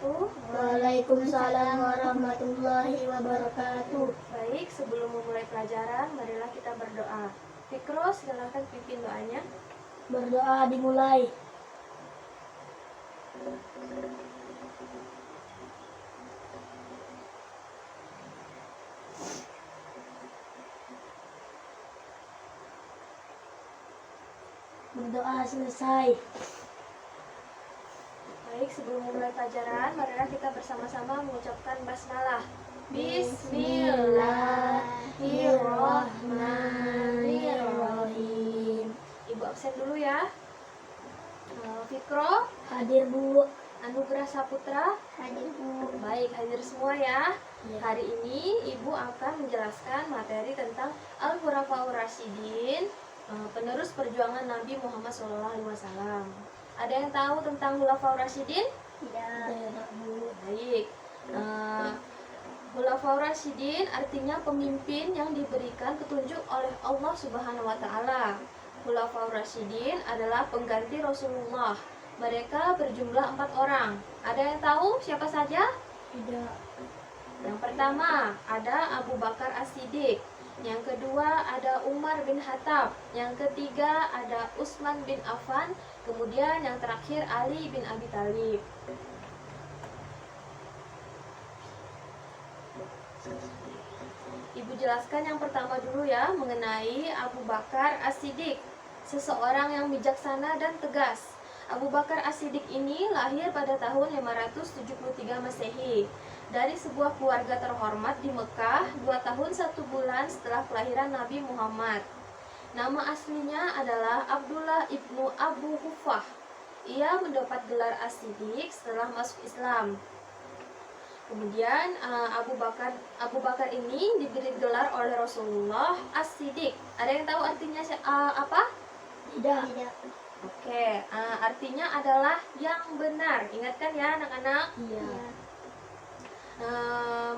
wabarakatuh. Waalaikumsalam warahmatullahi wabarakatuh. Baik, sebelum memulai pelajaran, marilah kita berdoa. Fikro, silakan pimpin doanya. Berdoa dimulai. Berdoa selesai. Baik, sebelum memulai pelajaran, marilah kita bersama-sama mengucapkan basmalah. Bismillahirrahmanirrahim. Ibu absen dulu ya. Fikro, Hadir Bu. Anugerah Saputra, Hadir Bu. baik, hadir semua ya. Ya. Hari ini Ibu akan menjelaskan materi tentang Al-Khulafaur Rasyidin, penerus perjuangan Nabi Muhammad SAW. Ada yang tahu tentang Khulafaur Rasyidin? Tidak Bu. Baik. Khulafaur Rasyidin artinya pemimpin yang diberikan petunjuk oleh Allah Subhanahu wa taala. Khulafaur Rasyidin adalah pengganti Rasulullah. Mereka berjumlah 4 orang. Ada yang tahu siapa saja? Tidak. Yang pertama ada Abu Bakar As-Siddiq. Yang kedua ada Umar bin Khattab. Yang ketiga ada Utsman bin Affan. Kemudian yang terakhir Ali bin Abi Thalib. Ibu jelaskan yang pertama dulu ya, mengenai Abu Bakar As-Siddiq, seseorang yang bijaksana dan tegas. Abu Bakar As-Siddiq ini lahir pada tahun 573 Masehi dari sebuah keluarga terhormat di Mekah 2 tahun 1 bulan setelah kelahiran Nabi Muhammad. Nama aslinya adalah Abdullah ibnu Abu Hufah. Ia mendapat gelar As-Siddiq setelah masuk Islam. Kemudian Abu Bakar ini diberi gelar oleh Rasulullah As-Siddiq. Ada yang tahu artinya apa? Tidak. Oke, artinya adalah yang benar. Ingatkan ya anak-anak. Iya.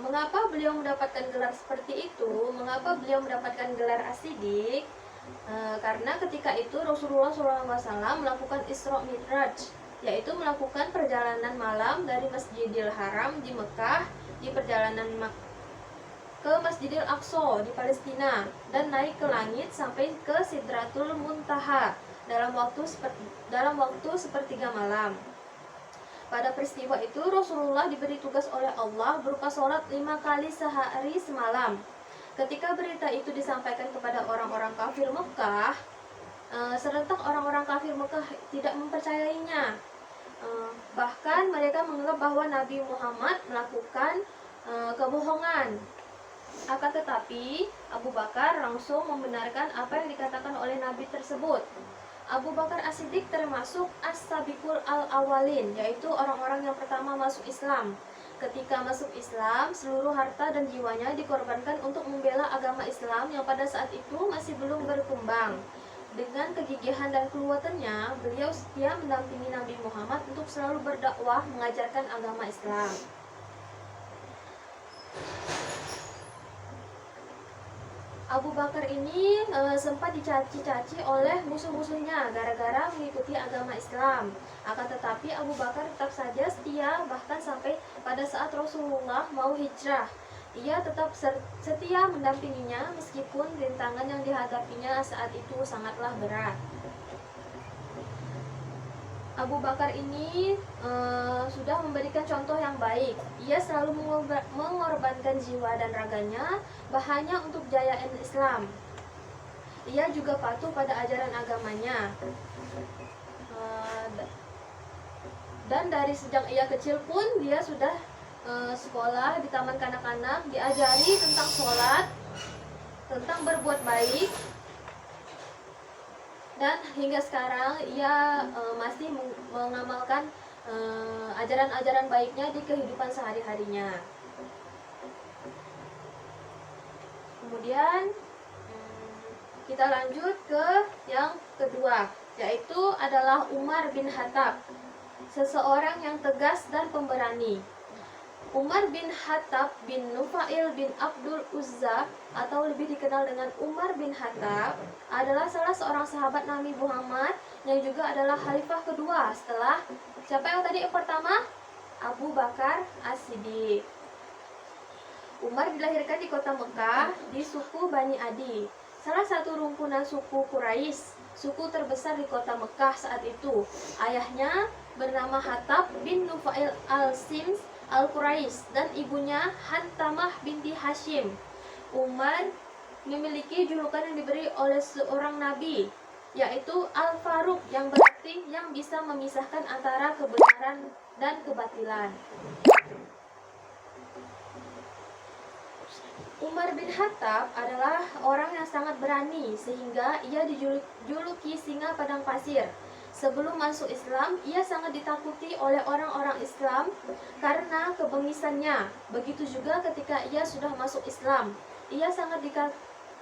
Mengapa beliau mendapatkan gelar seperti itu? Mengapa beliau mendapatkan gelar As-Siddiq? Karena ketika itu Rasulullah SAW melakukan Isra Mi'raj, yaitu melakukan perjalanan malam dari Masjidil Haram di Mekah di perjalanan ke Masjidil Aqsa di Palestina dan naik ke langit sampai ke Sidratul Muntaha dalam waktu sepertiga malam. Pada peristiwa itu Rasulullah diberi tugas oleh Allah berupa sholat 5 kali sehari semalam. Ketika berita itu disampaikan kepada orang-orang kafir Mekah, serentak orang-orang kafir Mekah tidak mempercayainya. Bahkan mereka menganggap bahwa Nabi Muhammad melakukan kebohongan. Akan tetapi Abu Bakar langsung membenarkan apa yang dikatakan oleh Nabi tersebut. Abu Bakar As-Siddiq termasuk As-Sabiqul Al-Awwalin, yaitu orang-orang yang pertama masuk Islam. Ketika masuk Islam, seluruh harta dan jiwanya dikorbankan untuk membela agama Islam yang pada saat itu masih belum berkembang. Dengan kegigihan dan kekuatannya, beliau setia mendampingi Nabi Muhammad untuk selalu berdakwah mengajarkan agama Islam. Abu Bakar ini sempat dicaci-caci oleh musuh-musuhnya gara-gara mengikuti agama Islam. Akan tetapi Abu Bakar tetap saja setia, bahkan sampai pada saat Rasulullah mau hijrah. Ia tetap setia mendampinginya meskipun rintangan yang dihadapinya saat itu sangatlah berat. Abu Bakar ini sudah memberikan contoh yang baik. Ia selalu mengorbankan jiwa dan raganya hanya untuk jayaan Islam. Ia juga patuh pada ajaran agamanya. Dan dari sejak ia kecil pun dia sudah sekolah di taman kanak-kanak, diajari tentang sholat, tentang berbuat baik. Dan hingga sekarang ia masih mengamalkan ajaran-ajaran baiknya di kehidupan sehari-harinya. Kemudian kita lanjut ke yang kedua, yaitu adalah Umar bin Khattab, seseorang yang tegas dan pemberani. Umar bin Khattab bin Nufail bin Abdul Uzza atau lebih dikenal dengan Umar bin Khattab adalah salah seorang sahabat Nabi Muhammad yang juga adalah khalifah kedua setelah siapa yang tadi yang pertama? Abu Bakar As-Siddiq. Umar dilahirkan di kota Mekah di suku Bani Adi, salah satu rumpunan suku Quraisy, suku terbesar di kota Mekah saat itu. Ayahnya bernama Hatab bin Nufail al-Sims al-Quraisy dan ibunya Hantamah binti Hashim. Umar memiliki julukan yang diberi oleh seorang nabi, yaitu Al-Faruq, yang berarti yang bisa memisahkan antara kebenaran dan kebatilan. Umar bin Khattab adalah orang yang sangat berani sehingga ia dijuluki singa padang pasir. Sebelum masuk Islam, ia sangat ditakuti oleh orang-orang Islam karena kebengisannya. Begitu juga ketika ia sudah masuk Islam, ia sangat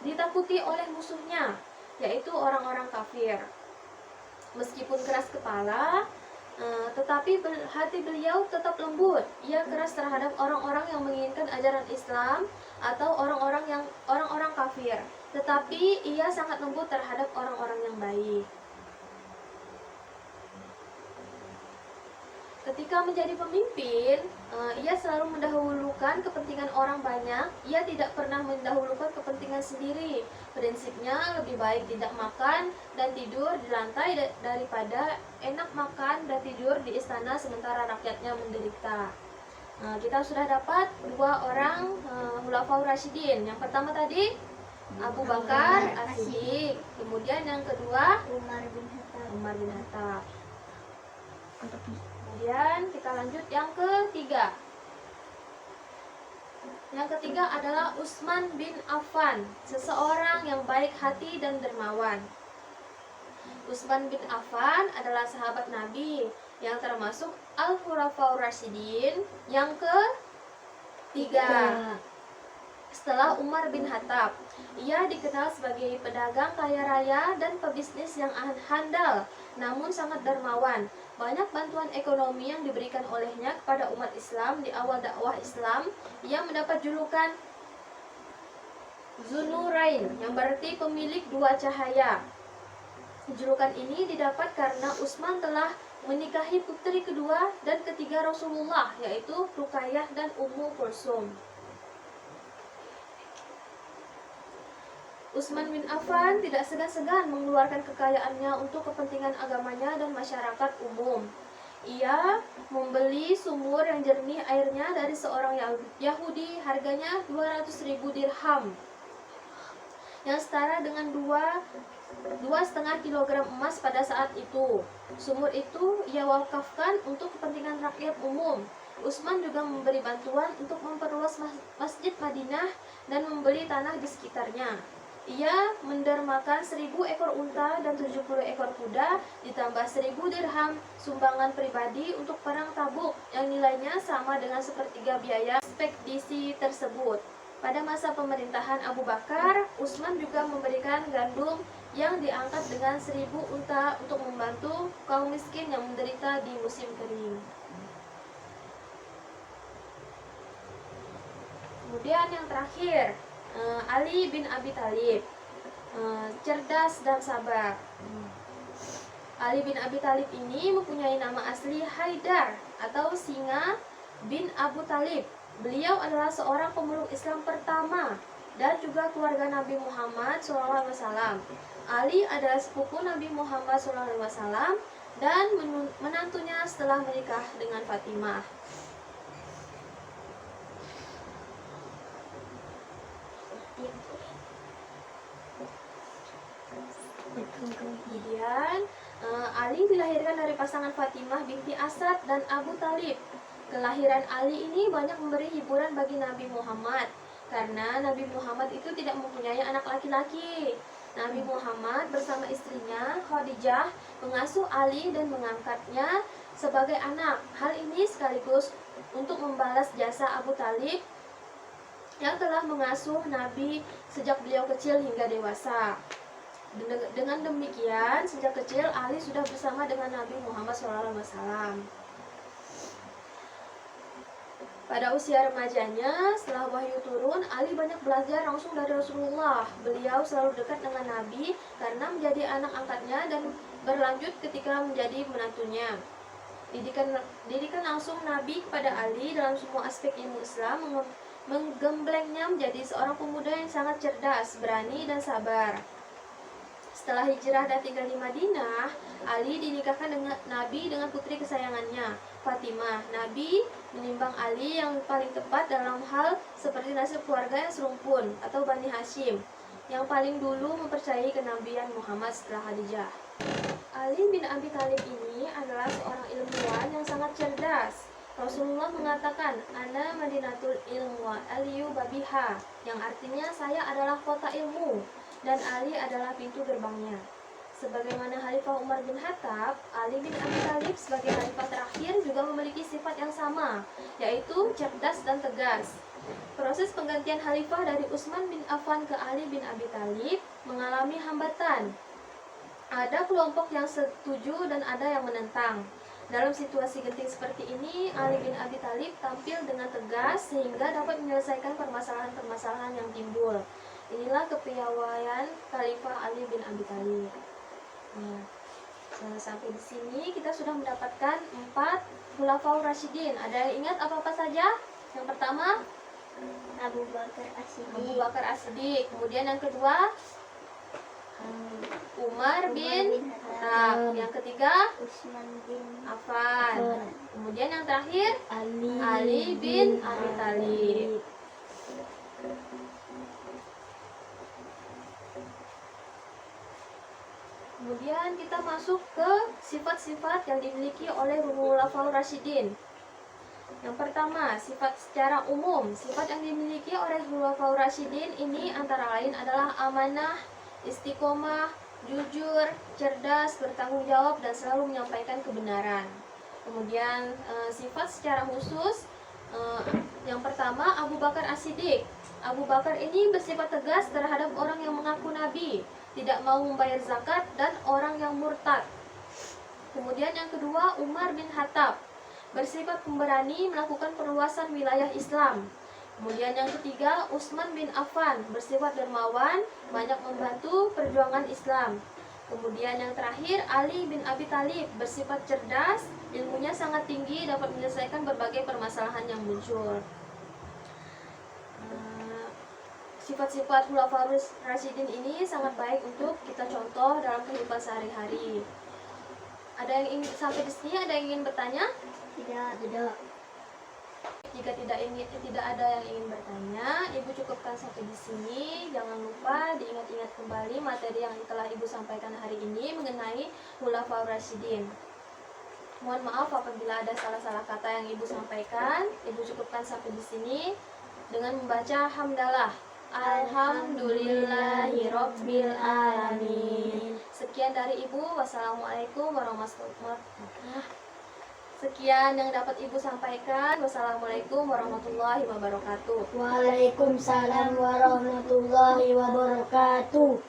ditakuti oleh musuhnya, yaitu orang-orang kafir. Meskipun keras kepala, tetapi hati beliau tetap lembut. Ia keras terhadap orang-orang yang menginginkan ajaran Islam atau orang-orang kafir, tetapi ia sangat lembut terhadap orang-orang yang baik. Ketika menjadi pemimpin, ia selalu mendahulukan kepentingan orang banyak. Ia tidak pernah mendahulukan kepentingan sendiri. Prinsipnya lebih baik tidak makan dan tidur di lantai daripada enak makan dan tidur di istana sementara rakyatnya menderita. Kita sudah dapat dua orang Khulafaur Rasyidin. Yang pertama tadi Abu Bakar As-Siddiq, kemudian yang kedua Umar bin Khattab. Kemudian kita lanjut yang ketiga. Yang ketiga adalah Utsman bin Affan, seseorang yang baik hati dan dermawan. Utsman bin Affan adalah sahabat Nabi yang termasuk Al-Khulafaur Rasyidin yang ketiga. Setelah Umar bin Khattab, ia dikenal sebagai pedagang kaya raya dan pebisnis yang handal, namun sangat dermawan. Banyak bantuan ekonomi yang diberikan olehnya kepada umat Islam di awal dakwah Islam. Ia mendapat julukan Zunurain, yang berarti pemilik dua cahaya. Julukan ini didapat karena Utsman telah menikahi putri kedua dan ketiga Rasulullah, yaitu Ruqayyah dan Ummu Kulsum. Utsman bin Affan tidak segan-segan mengeluarkan kekayaannya untuk kepentingan agamanya dan masyarakat umum. Ia membeli sumur yang jernih airnya dari seorang Yahudi, harganya 200.000 dirham, yang setara dengan 2,5 kilogram emas pada saat itu. Sumur itu ia wakafkan untuk kepentingan rakyat umum. Utsman juga memberi bantuan untuk memperluas Masjid Madinah dan membeli tanah di sekitarnya. Ia mendermakan 1.000 ekor unta dan 70 ekor kuda, ditambah 1.000 dirham sumbangan pribadi untuk perang Tabuk yang nilainya sama dengan sepertiga biaya ekspedisi tersebut. Pada masa pemerintahan Abu Bakar, Utsman juga memberikan gandum yang diangkat dengan 1.000 unta untuk membantu kaum miskin yang menderita di musim kering. Kemudian yang terakhir, Ali bin Abi Thalib, cerdas dan sabar. Ali bin Abi Thalib ini mempunyai nama asli Haidar atau Singa bin Abu Thalib. Beliau adalah seorang pemeluk Islam pertama dan juga keluarga Nabi Muhammad SAW. Ali adalah sepupu Nabi Muhammad SAW dan menantunya setelah menikah dengan Fatimah. Kemudian Ali dilahirkan dari pasangan Fatimah binti Asad dan Abu Talib. Kelahiran Ali ini banyak memberi hiburan bagi Nabi Muhammad karena Nabi Muhammad itu tidak mempunyai anak laki-laki. Nabi Muhammad bersama istrinya Khadijah mengasuh Ali dan mengangkatnya sebagai anak. Hal ini sekaligus untuk membalas jasa Abu Talib yang telah mengasuh Nabi sejak beliau kecil hingga dewasa. Dengan demikian, sejak kecil Ali sudah bersama dengan Nabi Muhammad SAW. Pada usia remajanya, setelah wahyu turun, Ali banyak belajar langsung dari Rasulullah. Beliau selalu dekat dengan Nabi karena menjadi anak angkatnya dan berlanjut ketika menjadi menantunya. Didikan langsung Nabi kepada Ali dalam semua aspek ilmu Islam menggemblengnya menjadi seorang pemuda yang sangat cerdas, berani, dan sabar. Setelah hijrah dan tinggal di Madinah, Ali dinikahkan dengan Nabi dengan putri kesayangannya, Fatimah. Nabi menimbang Ali yang paling tepat dalam hal seperti nasib keluarga yang serumpun atau Bani Hashim, yang paling dulu mempercayai kenabian Muhammad setelah Khadijah. Ali bin Abi Thalib ini adalah seorang ilmuwan yang sangat cerdas. Rasulullah mengatakan, "Ana Madinatul Ilm wa Aliyu Babiha," yang artinya saya adalah kota ilmu dan Ali adalah pintu gerbangnya. Sebagaimana Khalifah Umar bin Khattab, Ali bin Abi Thalib sebagai khalifah terakhir juga memiliki sifat yang sama, yaitu cerdas dan tegas. Proses penggantian khalifah dari Utsman bin Affan ke Ali bin Abi Thalib mengalami hambatan. Ada kelompok yang setuju dan ada yang menentang. Dalam situasi genting seperti ini, Ali bin Abi Thalib tampil dengan tegas sehingga dapat menyelesaikan permasalahan-permasalahan yang timbul. Inilah kepiawaian Khalifah Ali bin Abi Thalib. Sampai di sini kita sudah mendapatkan 4 Khulafaur Rasyidin. Ada yang ingat apa-apa saja? Yang pertama, Abu Bakar As-Siddiq. Abu Bakar As-Siddiq. Kemudian yang kedua, Umar bin Khattab. Yang ketiga, Utsman bin Affan. Kemudian yang terakhir, Ali, Ali bin Abi Thalib. Kemudian kita masuk ke sifat-sifat yang dimiliki oleh Khulafaur Rasyidin. Yang pertama, sifat secara umum. Sifat yang dimiliki oleh Khulafaur Rasyidin ini antara lain adalah amanah, istiqomah, jujur, cerdas, bertanggung jawab, dan selalu menyampaikan kebenaran. Kemudian sifat secara khusus, yang pertama Abu Bakar As-Siddiq. Abu Bakar ini bersifat tegas terhadap orang yang mengaku nabi, tidak mau membayar zakat, dan orang yang murtad. Kemudian yang kedua, Umar bin Khattab, bersifat pemberani melakukan perluasan wilayah Islam. Kemudian yang ketiga, Utsman bin Affan, bersifat dermawan, banyak membantu perjuangan Islam. Kemudian yang terakhir, Ali bin Abi Thalib, bersifat cerdas, ilmunya sangat tinggi, dapat menyelesaikan berbagai permasalahan yang muncul. Sifat-sifat Khulafaur Rasyidin ini sangat baik untuk kita contoh dalam kehidupan sehari-hari. Ada yang ingin sampai di sini? Ada yang ingin bertanya? Tidak. Jika tidak ada yang ingin bertanya, Ibu cukupkan sampai di sini. Jangan lupa diingat-ingat kembali materi yang telah Ibu sampaikan hari ini mengenai Khulafaur Rasyidin. Mohon maaf apabila ada salah-salah kata yang Ibu sampaikan. Ibu cukupkan sampai di sini dengan membaca hamdalah. Alhamdulillahirabbil alamin. Sekian dari Ibu. Wassalamualaikum warahmatullahi wabarakatuh. Sekian yang dapat Ibu sampaikan. Wassalamualaikum warahmatullahi wabarakatuh. Waalaikumsalam warahmatullahi wabarakatuh.